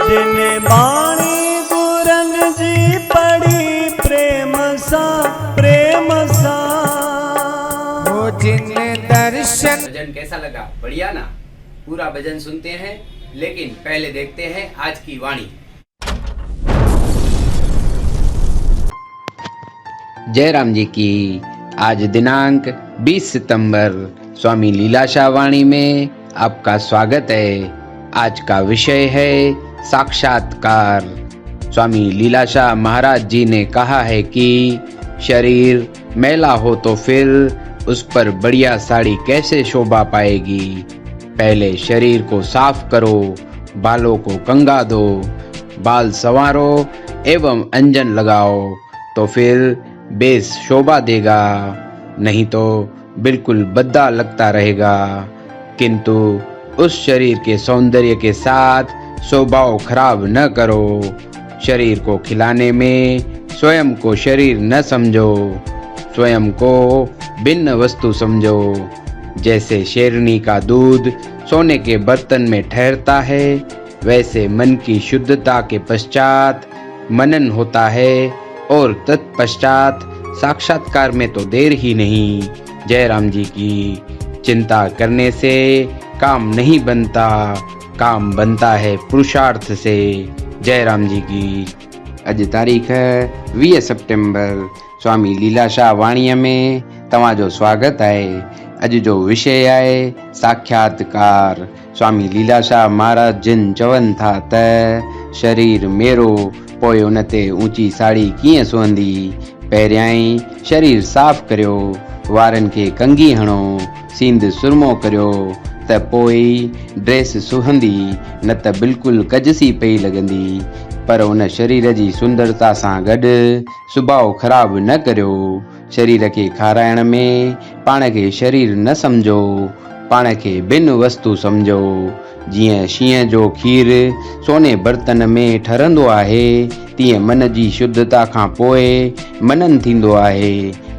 जिने बाणी गुरन जी पढ़ी प्रेम सा वो जिन दर्शन। भजन कैसा लगा? बढ़िया ना? पूरा भजन सुनते हैं, लेकिन पहले देखते हैं आज की वाणी। जयराम जी की आज दिनांक 20 सितंबर स्वामी लीलाशाह वाणी में आपका स्वागत है। आज का विषय है साक्षात्कार। स्वामी लीलाशाह महाराज जी ने कहा है कि शरीर मैला हो तो फिर उस पर बढ़िया साड़ी कैसे शोभा पाएगी। पहले शरीर को साफ करो, बालों को कंघा दो, बाल संवारो एवं अंजन लगाओ तो फिर बेस शोभा देगा, नहीं तो बिल्कुल बद्दा लगता रहेगा। किंतु उस शरीर के सौंदर्य के साथ स्वभाव खराब न करो। शरीर को खिलाने में स्वयं को शरीर न समझो, स्वयं को भिन्न वस्तु समझो। जैसे शेरनी का दूध सोने के बर्तन में ठहरता है, वैसे मन की शुद्धता के पश्चात मनन होता है और तत्पश्चात साक्षात्कार में तो देर ही नहीं। जयराम जी की चिंता करने से काम नहीं बनता, काम बनता है पुरुषार्थ से। जयराम जी की अज तारीख है 20 सितंबर। स्वामी लीलाशाह वाणीअ में तव्हांजो स्वागत है। अज जो विषय है साक्षात्कार। स्वामी लीलाशाह महाराज जिन चवन था त शरीर मेरो पोइ उन ते ऊंची साड़ी कीअं सुहंदी। पहिरियां ई शरीर साफ़ करियो, वारनि खे कंघी हणो, सींद सुरमो करियो त पोइ ड्रेस सुहंदी, न त बिल्कुलु कजसी पई लॻंदी। पर उन शरीर जी सुंदरता सां गॾु सुभाउ ख़राब न करियो। शरीर खे खाराइण में पाण खे शरीर न समझो, पाण खे भिन्न वस्तु समझो। जीअं शींहं जो खीर सोने बर्तन में ठरंदो आहे, तीअं मन जी शुद्धता खां पोइ मनन थींदो आहे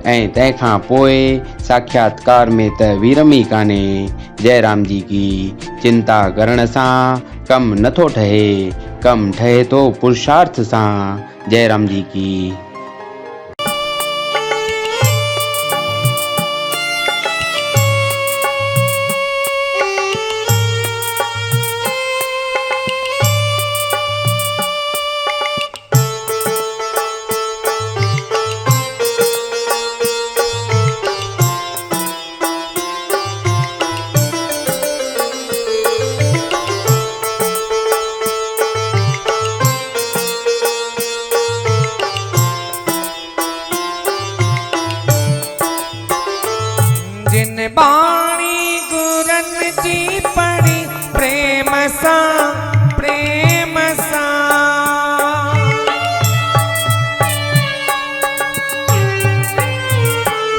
ऐं तंहिंखां पोइ साक्षात्कार में त विरमी कान्हे। जयराम जी की चिंता करण सां कम नथो ठहे, कम ठहे तो पुरुषार्थ सां। जयराम जी की जिन बाणी गुरन जी पढ़ी प्रेम सा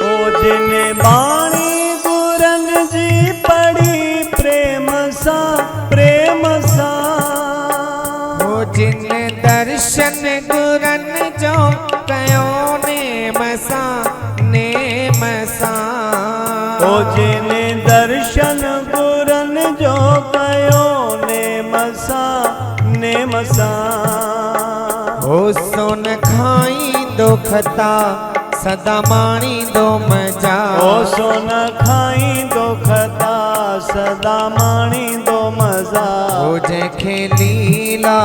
ओ जिने बाणी गुरन जी पढ़ी प्रेम सा वो जिन दर्शन गुरन जो कयो नेम सा ओ जिने दर्शन गुरन जो कयो नेम सा ओ सोन खाई दो खता सदा माणी दो मजा। ओ सोन खाई दो खता सदा माणी दो मजा। ओ जंहिंखे लीला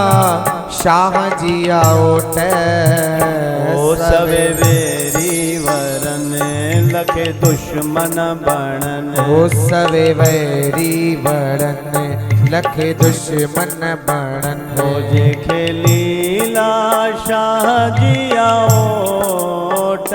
शाह जी ओट ओ सवे वेरी वरन लखे दुश्मन बणन। ओ सवे वैरी वरन लखे दुश्मन बणन। ओ जंहिंखे लीला शाह जी ओट